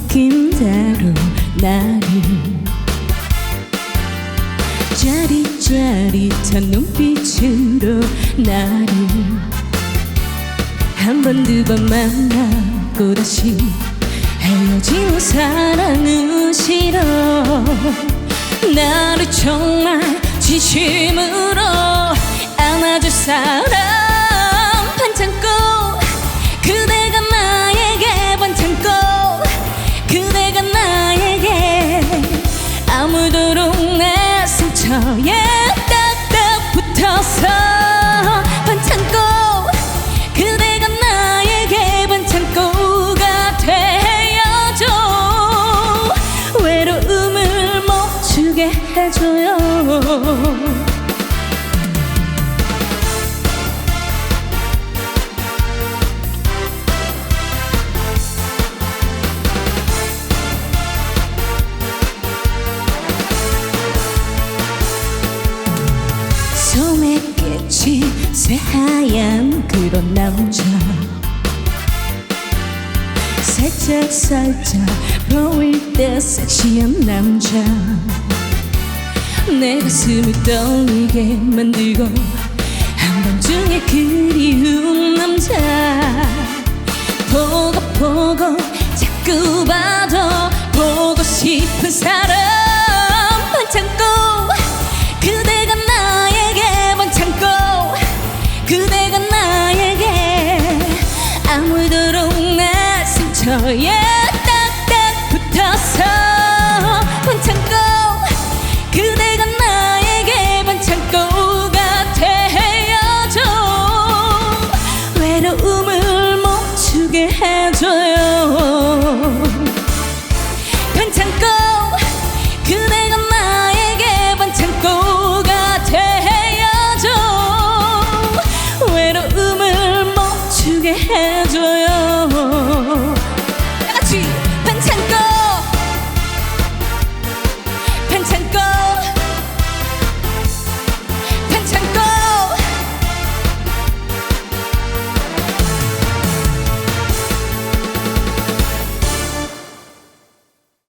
느낀다로 나를 짜릿짜릿한 눈빛으로 나를 한 번 두 번 만나고 다시 헤어지는 사랑은 싫어. 나를 정말 진심으로 안아줄 사람 반창고 그대가 나에게 반창고 그대가 나에게 아무도록 내 상처에 딱딱 붙어서 반창고 그대가 나에게 반창고가 되어줘. 외로움을 멈추게 해줘요. 손에 깨친 새하얀 그런 남자 살짝살짝 보일 때 섹시한 남자 내 가슴을 떨리게 만들고 한밤중에 그리운 남자 보고 자꾸 봐도 보고 싶은 사람 반창고 그대가 나에게 반창고 그대가 나에게 아무도록 내 상처에